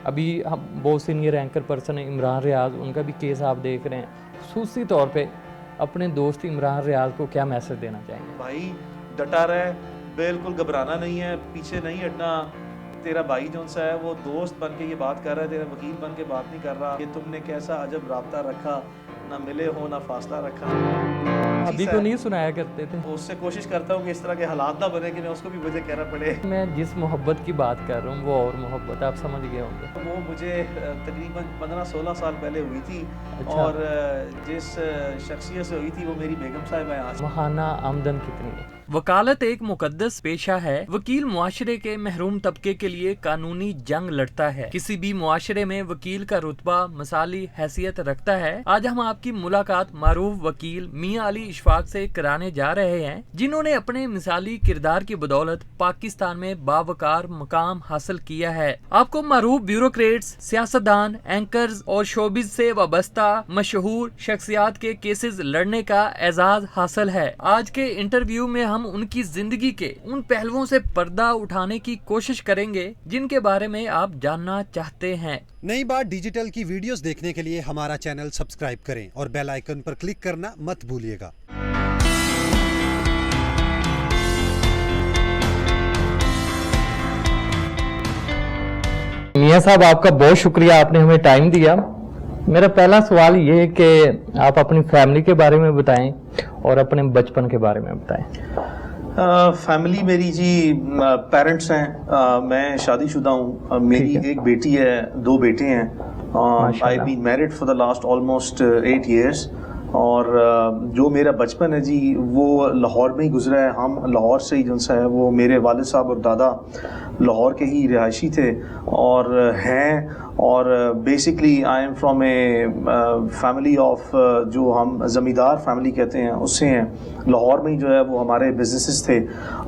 ابھی ہم بہت سینئر اینکر پرسن ہیں عمران ریاض، ان کا بھی کیس آپ دیکھ رہے ہیں. خصوصی طور پہ اپنے دوست عمران ریاض کو کیا میسج دینا چاہیں گے؟ بھائی ڈٹا رہے، بالکل گھبرانا نہیں ہے، پیچھے نہیں ہٹنا. تیرا بھائی جون سا ہے وہ دوست بن کے یہ بات کر رہا ہے، تیرا وکیل بن کے بات نہیں کر رہا کہ تم نے کیسا عجب رابطہ رکھا، نہ ملے ہو نہ فاصلہ رکھا. ابھی کو نہیں سنایا کرتے تھے. اس سے کوشش کرتا ہوں کہ اس طرح کے حالات نہ بنے کہ میں اس کو بھی مجھے کہنا پڑے. میں جس محبت کی بات کر رہا ہوں وہ اور محبت آپ سمجھ گئے ہوں گے. وہ مجھے تقریباً 15-16 سال پہلے ہوئی تھی. اچھا. اور جس شخصیت سے ہوئی تھی وہ میری بیگم صاحبہ ہیں. ماہانہ آمدن کتنی ہے؟ وکالت ایک مقدس پیشہ ہے. وکیل معاشرے کے محروم طبقے کے لیے قانونی جنگ لڑتا ہے. کسی بھی معاشرے میں وکیل کا رتبہ مثالی حیثیت رکھتا ہے. آج ہم آپ کی ملاقات معروف وکیل میاں علی اشفاق سے کرانے جا رہے ہیں، جنہوں نے اپنے مثالی کردار کی بدولت پاکستان میں باوقار مقام حاصل کیا ہے. آپ کو معروف بیوروکریٹس، سیاستدان، اینکرز اور شوبز سے وابستہ مشہور شخصیات کے کیسز لڑنے کا اعزاز حاصل ہے. آج کے انٹرویو میں ہم ان کی زندگی کے ان پہلوؤں سے پردہ اٹھانے کی کوشش کریں گے جن کے بارے میں آپ جاننا چاہتے ہیں. نئی بات ڈیجیٹل کی ویڈیوز دیکھنے کے لیے ہمارا چینل سبسکرائب کریں اور بیل آئیکن پر کلک کرنا مت بھولیے گا. میاں صاحب آپ کا بہت شکریہ، آپ نے ہمیں ٹائم دیا. میرا پہلا سوال یہ ہے کہ آپ اپنی فیملی کے بارے میں بتائیں اور اپنے بچپن کے بارے میں بتائیں. فیملی میری جی پیرنٹس ہیں، میں شادی شدہ ہوں، میری ایک بیٹی ہے، 2 بیٹے ہیں. I been married for the last almost 8 years. اور جو میرا بچپن ہے جی وہ لاہور میں ہی گزرا ہے. ہم لاہور سے ہی جو سا ہے وہ میرے والد صاحب اور دادا لاہور کے ہی رہائشی تھے اور ہیں. اور basically I am from a family of جو ہم زمیندار فیملی کہتے ہیں اس سے ہیں. لاہور میں ہی جو ہے وہ ہمارے بزنسز تھے.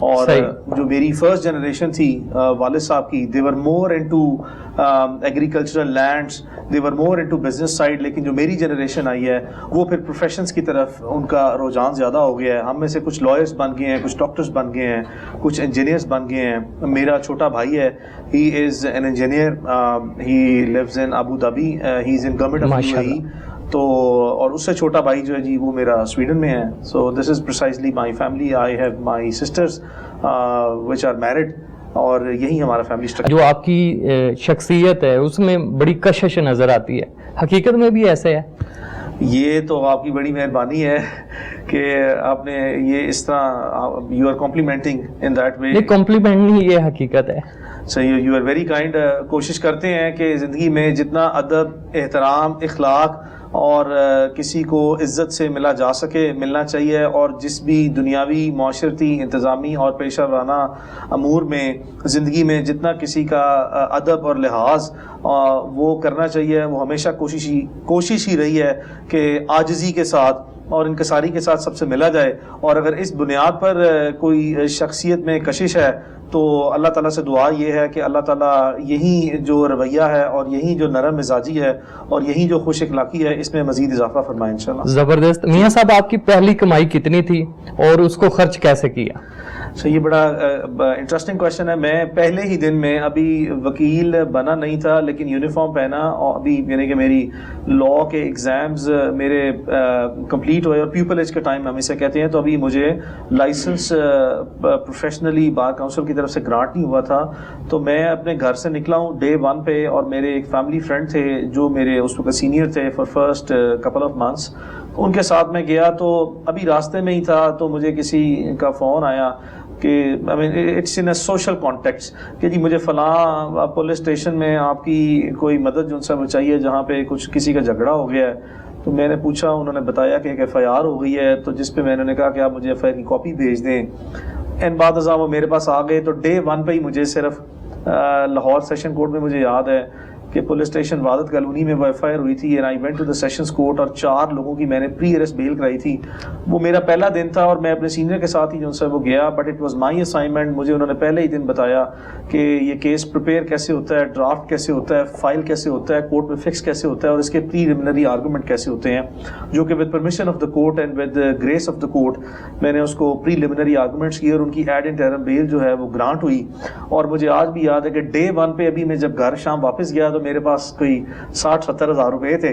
اور جو میری فرسٹ جنریشن تھی والد صاحب کی، دے ور مور انٹو ایگریکلچرل لینڈس، دے ور مور انٹو بزنس سائڈ. لیکن جو میری جنریشن آئی ہے وہ پھر پروفیشنز کی طرف ان کا رجحان زیادہ ہو گیا ہے. ہم میں سے کچھ لائرز بن گئے ہیں، کچھ ڈاکٹرز بن گئے ہیں، کچھ انجینئرز بن گئے ہیں. میرا چھوٹا بھائی ہے، he is an engineer, he lives in Abu Dhabi, he is in government of UAE. تو اور اس سے چھوٹا بھائی جو ہے جی وہ میرا سویڈن میں ہے. So this is precisely my family. I have my sisters which are married. اور یہی ہمارا فیملی اسٹرکچر. جو آپ کی شخصیت ہے اس میں بڑی کشش نظر آتی ہے، حقیقت میں بھی ایسے ہے؟ یہ تو آپ کی بڑی مہربانی ہے کہ آپ نے یہ اس طرح you are complimenting in that way. یہ کمپلیمنٹ نہیں، یہ حقیقت ہے. صحیح، یو آر ویری کائنڈ. کوشش کرتے ہیں کہ زندگی میں جتنا ادب، احترام، اخلاق اور کسی کو عزت سے ملا جا سکے ملنا چاہیے. اور جس بھی دنیاوی، معاشرتی، انتظامی اور پیشہ ورانہ امور میں زندگی میں جتنا کسی کا ادب اور لحاظ وہ کرنا چاہیے، وہ ہمیشہ کوشش ہی رہی ہے کہ عاجزی کے ساتھ اور انکساری کے ساتھ سب سے ملا جائے. اور اگر اس بنیاد پر کوئی شخصیت میں کشش ہے تو اللہ تعالیٰ سے دعا یہ ہے کہ اللہ تعالیٰ یہی جو رویہ ہے اور یہی جو نرم مزاجی ہے اور یہی جو خوش اخلاقی ہے اس میں مزید اضافہ فرمائے انشاءاللہ. زبردست. میاں صاحب آپ کی پہلی کمائی کتنی تھی اور اس کو خرچ کیسے کیا؟ اچھا، یہ بڑا انٹرسٹنگ کویشچن ہے. میں پہلے ہی دن میں ابھی وکیل بنا نہیں تھا لیکن یونیفارم پہنا اور ابھی یعنی کہ میری لا کے ایگزامز میرے کمپلیٹ ہوئے اور پیپلز کا ٹائم ہم اسے کہتے ہیں. تو ابھی مجھے لائسنس پروفیشنلی بار کاؤنسل کی طرف سے گرانٹ نہیں ہوا تھا. تو میں اپنے گھر سے نکلا ہوں ڈے 1 پہ اور میرے ایک فیملی فرینڈ تھے جو میرے اس وقت سینئر تھے for first couple of months. ان کے ساتھ میں گیا تو ابھی راستے میں ہی تھا تو مجھے کسی کا فون آیا کہ it's in a social context کہ جی مجھے فلاں پولیس اسٹیشن میں آپ کی کوئی مدد جو سب چاہیے جہاں پہ کچھ کسی کا جھگڑا ہو گیا ہے. تو میں نے پوچھا، انہوں نے بتایا کہ ایک FIR ہو گئی ہے. تو جس پہ میں نے کہا کہ آپ مجھے FIR کی کاپی بھیج دیں. اینڈ بعد ازاں وہ میرے پاس آ گئے. تو ڈے 1 پہ ہی مجھے صرف لاہور سیشن کورٹ میں مجھے یاد ہے کہ پولیس اسٹیشن وحدت کالونی میں وہ FIR ہوئی تھی. And I went to the sessions court اور 4 لوگوں کی میں نے پری اریسٹ بیل کرائی تھی. وہ میرا پہلا دن تھا اور میں اپنے سینئر کے ساتھ ہی جو سے وہ گیا. But it was my assignment. مجھے انہوں نے پہلے ہی دن بتایا کہ یہ کیس پریپیئر کیسے ہوتا ہے، ڈرافٹ کیسے ہوتا ہے، فائل کیسے ہوتا ہے، کورٹ میں فکس کیسے ہوتا ہے اور اس کے پریلیمنری آرگومنٹ کیسے ہوتے ہیں، جو کہ with permission of the court and with grease of the court میں نے اس کو پریلیمنری آرگومنٹس کیے اور ان کی ایڈ انٹرم بیل جو ہے وہ گرانٹ ہوئی. اور مجھے آج بھی یاد ہے کہ ڈے 1 پہ ابھی میں جب گھر شام واپس گیا تو میرے پاس کوئی 60-70 ہزار روپے تھے.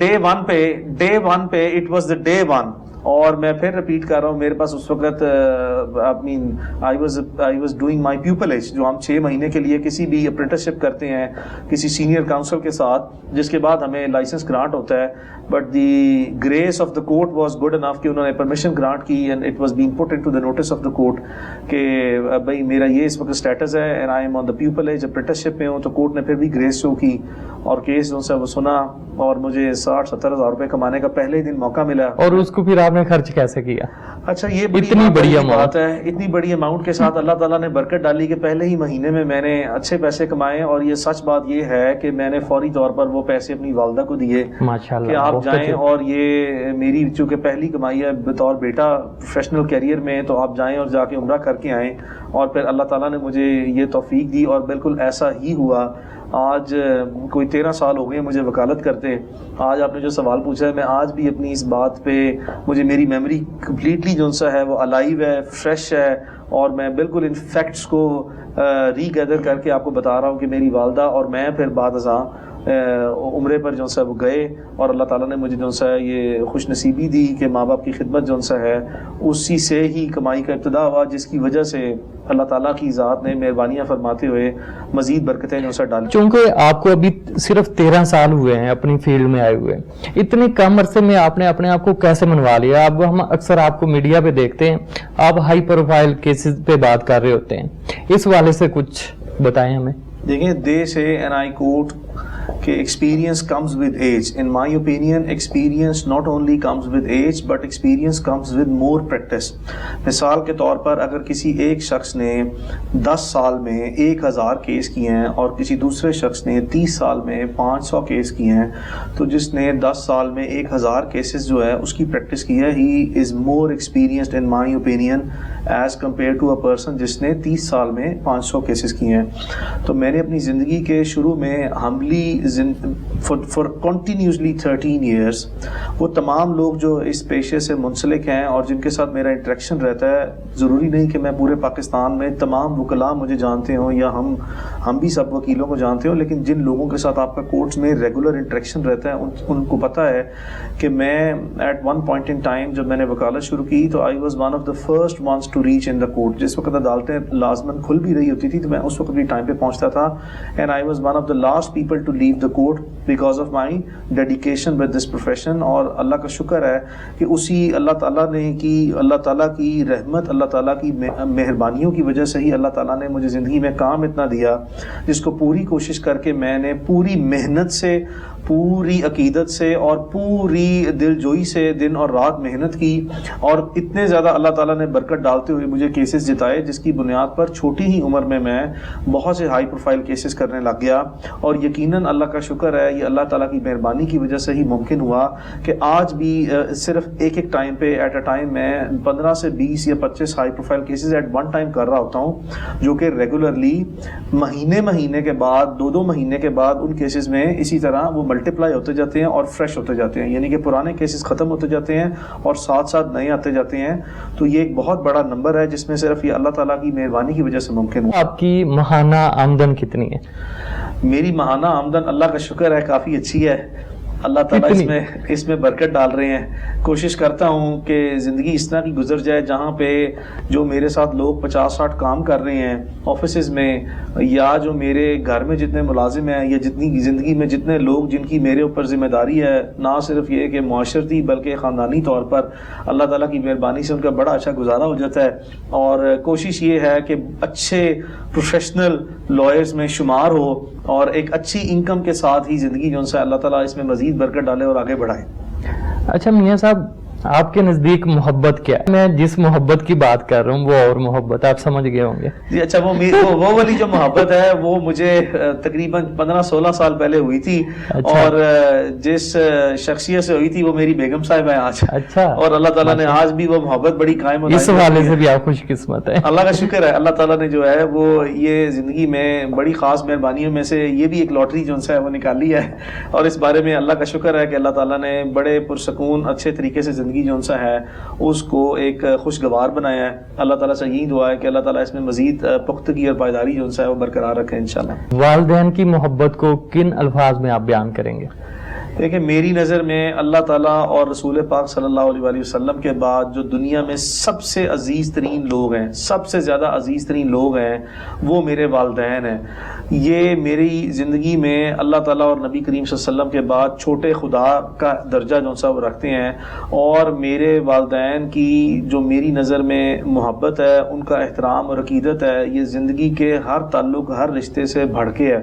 day one پہ it was the day one. اور میں پھر ریپیٹ کر رہا ہوں, میرے پاس اس وقت I was doing my pupillage, جو ہم 6 مہینے کے لیے کسی بھی اپرینٹسشپ کرتے ہیں کسی سینئر کاؤنسل کے ساتھ, جس کے بعد ہمیں لائسنس گرانٹ ہوتا ہے. But the grace of the court was good enough کہ انہوں نے پرمیشن گرانٹ کی, and it was being put into the notice of the court کہ بھائی میرا یہ اس وقت اسٹیٹس ہے and I am on the pupillage, apprenticeship میں ہوں. تو کورٹ نے پھر بھی گریس شو کی اور کیس جو ہے وہ سنا, اور مجھے 60-70 ہزار روپے کمانے کا پہلے ہی دن موقع ملا. اور اس کو پھر آپ نے خرچ کیسے کیا؟ اچھا, یہ اتنی بڑی بات ہے, اتنی بڑی اماؤنٹ کے ساتھ اللہ تعالیٰ نے برکت ڈالی کہ پہلے ہی مہینے میں میں نے اچھے پیسے کمائے. اور یہ سچ بات یہ ہے کہ میں نے فوری طور پر وہ پیسے اپنی والدہ کو دیے کہ آپ جائیں, اور یہ میری چونکہ پہلی کمائی ہے بطور بیٹا پروفیشنل کیریئر میں, تو آپ جائیں اور جا کے عمرہ کر کے آئیں. اور پھر اللہ تعالیٰ نے مجھے یہ توفیق دی اور بالکل ایسا ہی ہوا. آج کوئی 13 سال ہو گئے مجھے وکالت کرتے. آج آپ نے جو سوال پوچھا ہے, میں آج بھی اپنی اس بات پہ مجھے میری میموری کمپلیٹلی جو سا ہے وہ الائیو ہے, فریش ہے, اور میں بالکل ان فیکٹس کو ری گیدر کر کے آپ کو بتا رہا ہوں کہ میری والدہ اور میں پھر بعد ازاں عمرے پر جو سا وہ گئے, اور اللہ تعالیٰ نے مجھے جو سا یہ خوش نصیبی دی کہ ماں باپ کی خدمت جو سا ہے اسی سے ہی کمائی کا ابتدا ہوا, جس کی وجہ سے اللہ تعالیٰ کی ذات نے مہربانیاں فرماتے ہوئے مزید برکتیں جو سا ڈالی. چونکہ آپ کو ابھی صرف 13 سال ہوئے ہیں اپنی فیلڈ میں آئے ہوئے, اتنے کم عرصے میں آپ نے اپنے آپ کو کیسے منوا لیا؟ اب ہم اکثر آپ کو میڈیا پہ دیکھتے ہیں, آپ ہائی پروفائل کیسز پہ بات کر رہے ہوتے ہیں, اس والے سے کچھ بتائیں ہمیں. دیکھیں, دے سے این آئی کوٹ کہ experience comes with age. In my opinion experience not only comes with age but experience comes with more practice. مثال کے طور پر اگر کسی ایک شخص نے 10 سال میں 1000 کیس کیے ہیں اور کسی دوسرے شخص نے 30 سال میں 500 کیس کیے ہیں, تو جس نے 10 سال میں 1000 کیسز جو ہے اس کی پریکٹس کی ہے, he is more experienced in my opinion as compare to a person جس نے 30 سال میں 500 کیسز کیے ہیں. تو میں نے اپنی زندگی کے شروع میں ہمبلی فار کنٹینیوسلی 13 ایئرس وہ تمام لوگ جو اس پیشے سے منسلک ہیں اور جن کے ساتھ میرا انٹریکشن رہتا ہے, ضروری نہیں کہ میں پورے پاکستان میں تمام وکلاء مجھے جانتے ہوں یا ہم بھی سب وکیلوں کو جانتے ہوں, لیکن جن لوگوں کے ساتھ آپ کا کورٹس میں ریگولر انٹریکشن رہتا ہے ان کو پتہ ہے کہ میں at one point in time جب میں نے وکالت شروع کی تو I was one of the first ones to reach in the court. جس وقت عدالتیں لازماً کھل بھی رہی ہوتی تھی تو میں اس وقت بھی ٹائم پہ پہنچتا تھا, and I was one of the last people to leave the court because of my dedication with this profession. اور اللہ کا شکر ہے کہ اسی اللہ تعالیٰ نے کی اللہ تعالیٰ کی رحمت, اللہ تعالیٰ کی مہربانیوں کی وجہ سے ہی اللہ تعالیٰ نے مجھے زندگی میں کام اتنا دیا جس کو پوری کوشش کر کے میں نے پوری محنت سے, پوری عقیدت سے اور پوری دل جوئی سے دن اور رات محنت کی, اور اتنے زیادہ اللہ تعالیٰ نے برکت ڈالتے ہوئے مجھے کیسز جتائے جس کی بنیاد پر چھوٹی ہی عمر میں بہت سے ہائی پروفائل کیسز کرنے لگ گیا. اور یقیناً اللہ کا شکر ہے, یہ اللہ تعالیٰ کی مہربانی کی وجہ سے ہی ممکن ہوا کہ آج بھی صرف ایک ٹائم پہ ایٹ اے ٹائم میں 15 سے 20 یا 25 high profile cases at one time کر رہا ہوتا ہوں, جو کہ ریگولرلی مہینے کے بعد 2 مہینے کے بعد ان کیسز میں اسی طرح وہ ملٹیپلائی ہوتے جاتے ہیں اور فریش ہوتے جاتے ہیں, یعنی کہ پرانے کیسز ختم ہوتے جاتے ہیں اور ساتھ ساتھ نئے آتے جاتے ہیں. تو یہ ایک بہت بڑا نمبر ہے جس میں صرف یہ اللہ تعالیٰ کی مہربانی کی وجہ سے ممکن ہے. آپ کی ماہانہ آمدن کتنی ہے؟ میری ماہانہ آمدن اللہ کا شکر ہے کافی اچھی ہے. اللہ تعالیٰ اس میں برکت ڈال رہے ہیں. کوشش کرتا ہوں کہ زندگی اس طرح کی گزر جائے جہاں پہ جو میرے ساتھ لوگ 50-60 کام کر رہے ہیں آفیسز میں, یا جو میرے گھر میں جتنے ملازم ہیں, یا جتنی زندگی میں جتنے لوگ جن کی میرے اوپر ذمہ داری ہے, نہ صرف یہ کہ معاشرتی بلکہ خاندانی طور پر اللہ تعالیٰ کی مہربانی سے ان کا بڑا اچھا گزارا ہو جاتا ہے. اور کوشش یہ ہے کہ اچھے پروفیشنل لائرز میں شمار ہو اور ایک اچھی انکم کے ساتھ ہی زندگی جو ان سے اللہ تعالیٰ اس میں مزید برکت ڈالے اور آگے بڑھائے. اچھا میاں صاحب, آپ کے نزدیک محبت کیا ہے؟ میں جس محبت کی بات کر رہا ہوں وہ اور محبت آپ سمجھ گئے ہوں گے. جی اچھا, وہ والی جو محبت ہے وہ مجھے تقریباً 15-16 سال پہلے ہوئی تھی. اور جس شخصیت سے ہوئی تھی وہ میری بیگم صاحب ہے آج. اچھا. اور اللہ تعالیٰ نے آج بھی وہ محبت بڑی قائم ہوئی. اس حوالے سے بھی آپ خوش قسمت ہے. اللہ کا شکر ہے, اللہ تعالیٰ نے جو ہے وہ یہ زندگی میں بڑی خاص مہربانیوں میں سے یہ بھی ایک لاٹری جو ہے وہ نکالی ہے. اور اس بارے میں اللہ کا شکر ہے کہ اللہ تعالیٰ نے بڑے پرسکون اچھے طریقے سے زندگی جو سا ہے اس کو ایک خوشگوار بنایا ہے. اللہ تعالیٰ سے یہی دعا ہے کہ اللہ تعالیٰ اس میں مزید پختگی اور پائیداری جو سا ہے وہ برقرار رکھے انشاءاللہ. والدین کی محبت کو کن الفاظ میں آپ بیان کریں گے؟ دیکھیں میری نظر میں اللہ تعالیٰ اور رسول پاک صلی اللہ علیہ وآلہ وسلم کے بعد جو دنیا میں سب سے عزیز ترین لوگ ہیں, سب سے زیادہ عزیز ترین لوگ ہیں, وہ میرے والدین ہیں. یہ میری زندگی میں اللہ تعالیٰ اور نبی کریم صلی اللہ علیہ وسلم کے بعد چھوٹے خدا کا درجہ جو سا وہ رکھتے ہیں, اور میرے والدین کی جو میری نظر میں محبت ہے, ان کا احترام اور عقیدت ہے, یہ زندگی کے ہر تعلق ہر رشتے سے بڑھ کے ہے.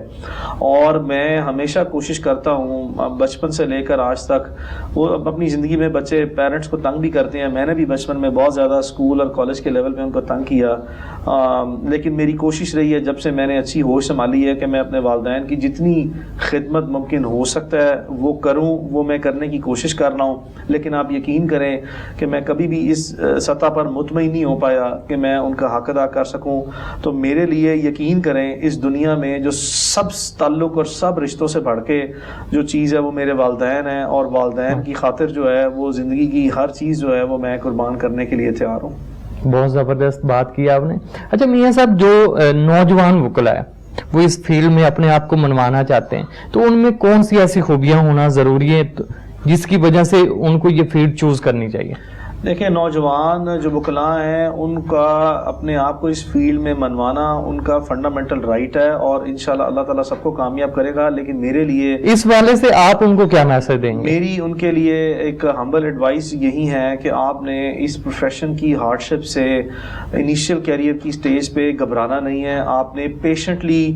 اور میں ہمیشہ کوشش کرتا ہوں بچپن سے لے کر آج تک, وہ اپنی زندگی میں بچے پیرنٹس کو تنگ بھی کرتے ہیں, میں نے بھی بچپن میں بہت زیادہ اسکول اور کالج کے لیول پہ ان کو تنگ کیا, لیکن میری کوشش رہی ہے جب سے میں نے اچھی ہوش سنبھالی ہے کہ میں اپنے والدین کی جتنی خدمت ممکن ہو سکتا ہے وہ کروں, وہ میں کرنے کی کوشش کر رہا ہوں. لیکن آپ یقین کریں کہ میں کبھی بھی اس سطح پر مطمئن نہیں ہو پایا کہ میں ان کا حق ادا کر سکوں. تو میرے لیے یقین کریں اس دنیا میں جو سب تعلق اور سب رشتوں سے بڑھ کے جو چیز ہے وہ میرے والدین ہیں, اور والدین کی خاطر جو ہے وہ زندگی کی ہر چیز جو ہے وہ میں قربان کرنے کے لیے تیار ہوں. بہت زبردست بات کی آپ نے. اچھا میاں صاحب, جو نوجوان وکلا ہے وہ اس فیلڈ میں اپنے آپ کو منوانا چاہتے ہیں, تو ان میں کون سی ایسی خوبیاں ہونا ضروری ہے جس کی وجہ سے ان کو یہ فیلڈ چوز کرنی چاہیے؟ دیکھیں نوجوان جو وکلاء ہیں ان کا اپنے آپ کو اس فیلڈ میں منوانا ان کا فنڈامنٹل رائٹ ہے, اور انشاءاللہ اللہ تعالیٰ سب کو کامیاب کرے گا. لیکن میرے لیے اس والے سے آپ ان کو کیا میسج دیں گے؟ میری ان کے لیے ایک ہمبل ایڈوائس یہی ہے کہ آپ نے اس پروفیشن کی ہارڈ شپ سے انیشیل کیریئر کی سٹیج پہ گھبرانا نہیں ہے. آپ نے پیشنٹلی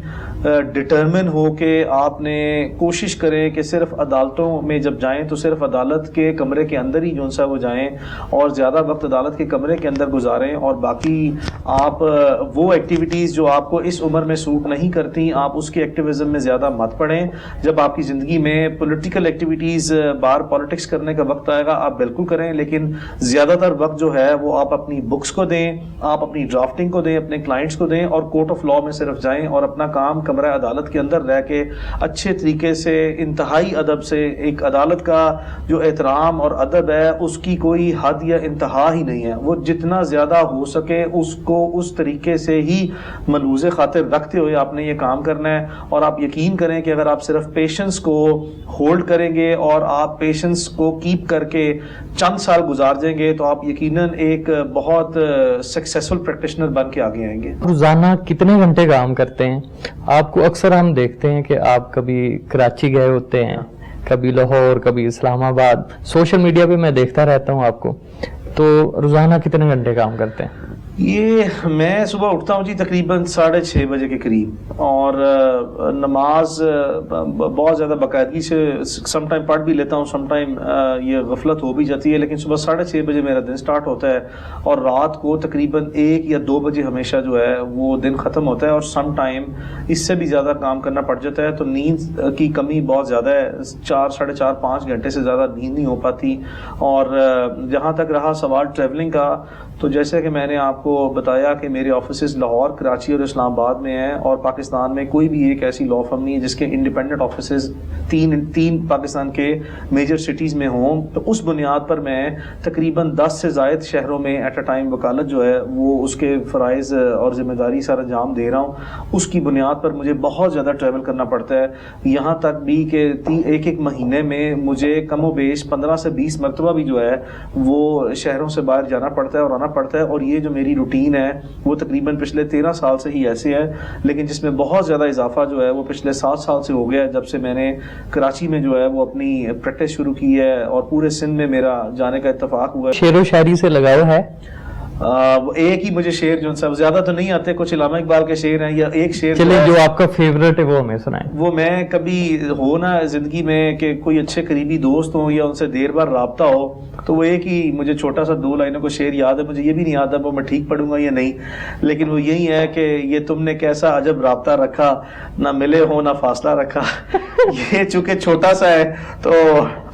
ڈٹرمن ہو کے آپ نے کوشش کریں کہ صرف عدالتوں میں جب جائیں تو صرف عدالت کے کمرے کے اندر ہی جو سا وہ جائیں, اور زیادہ وقت عدالت کے کمرے کے اندر گزاریں, اور باقی آپ وہ ایکٹیویٹیز جو آپ کو اس عمر میں سوٹ نہیں کرتی آپ اس کی ایکٹیویزم میں زیادہ مت پڑیں. جب آپ کی زندگی میں پولیٹیکل ایکٹیویٹیز باہر پالیٹکس کرنے کا وقت آئے گا آپ بالکل کریں, لیکن زیادہ تر وقت جو ہے وہ آپ اپنی بکس کو دیں, آپ اپنی ڈرافٹنگ کو دیں, اپنے کلائنٹس کو دیں, اور کورٹ آف لاء میں صرف جائیں اور اپنا کام کمرہ عدالت کے اندر رہ کے اچھے طریقے سے انتہائی ادب سے, ایک عدالت کا جو احترام اور ادب ہے اس کی کوئی حد یا انتہا ہی نہیں ہے, وہ جتنا زیادہ ہو سکے اس کو اس طریقے سے ہی ملوز خاطر رکھتے ہوئے آپ نے یہ کام کرنا ہے. اور آپ یقین کریں کہ اگر آپ صرف پیشنس کو ہولڈ کریں گے اور آپ پیشنس کو کیپ کر کے چند سال گزار جائیں گے تو آپ یقیناً ایک بہت سکسیسفل پریکٹیشنر بن کے آگے آئیں گے. روزانہ کتنے گھنٹے کام کرتے ہیں آپ کو؟ اکثر ہم دیکھتے ہیں کہ آپ کبھی کراچی گئے ہوتے ہیں, کبھی لاہور, کبھی اسلام آباد, سوشل میڈیا پہ میں دیکھتا رہتا ہوں آپ کو, تو روزانہ کتنے گھنٹے کام کرتے ہیں؟ یہ میں صبح اٹھتا ہوں جی تقریباً 6:30 بجے کے قریب, اور نماز بہت زیادہ باقاعدگی سے سم ٹائم پڑھ بھی لیتا ہوں, سم ٹائم یہ غفلت ہو بھی جاتی ہے, لیکن صبح 6:30 بجے میرا دن سٹارٹ ہوتا ہے, اور رات کو تقریباً 1 یا 2 بجے ہمیشہ جو ہے وہ دن ختم ہوتا ہے, اور سم ٹائم اس سے بھی زیادہ کام کرنا پڑ جاتا ہے. تو نیند کی کمی بہت زیادہ ہے, 4 ساڑھے 4 5 گھنٹے سے زیادہ نیند نہیں ہو پاتی. اور جہاں تک رہا سوال ٹریولنگ کا, تو جیسے کہ میں نے آپ کو بتایا کہ میرے آفیسز لاہور, کراچی اور اسلام آباد میں ہیں, اور پاکستان میں کوئی بھی ایک ایسی لا فرم نہیں ہے جس کے انڈیپینڈنٹ آفیسز تین پاکستان کے میجر سٹیز میں ہوں. تو اس بنیاد پر میں تقریباً 10 سے زائد شہروں میں ایٹ اے ٹائم وکالت جو ہے وہ اس کے فرائض اور ذمہ داری سر انجام دے رہا ہوں. اس کی بنیاد پر مجھے بہت زیادہ ٹریول کرنا پڑتا ہے, یہاں تک بھی کہ ایک مہینے میں مجھے کم و بیش 15 سے 20 مرتبہ بھی جو ہے وہ شہروں سے باہر جانا پڑتا ہے اور آنا پڑتا ہے. اور یہ جو میری روٹین ہے وہ تقریباً پچھلے 13 سال سے ہی ایسے ہے, لیکن جس میں بہت زیادہ اضافہ جو ہے وہ پچھلے 7 سال سے ہو گیا ہے, جب سے میں نے کراچی میں جو ہے وہ اپنی پریکٹس شروع کی ہے, اور پورے سندھ میں میرا جانے کا اتفاق ہوا ہے. شعر و شاعری سے لگاؤ ہے؟ ایک ہی مجھے شعر جو سب زیادہ تو نہیں آتے, کچھ علامہ اقبال کے شعر ہیں, یا ایک شعر چلے جو آپ کا فیورٹ ہے وہ ہمیں سنائیں. وہ میں کبھی ہو نا زندگی میں کہ کوئی اچھے قریبی دوست ہوں یا ان سے دیر بار رابطہ ہو, تو وہ ایک ہی مجھے چھوٹا سا 2 لائنوں کو شعر یاد ہے, مجھے یہ بھی نہیں یاد ہے وہ میں ٹھیک پڑھوں گا یا نہیں, لیکن وہ یہی ہے کہ یہ تم نے کیسا عجب رابطہ رکھا, نہ ملے ہو نہ فاصلہ رکھا. یہ چونکہ چھوٹا سا ہے تو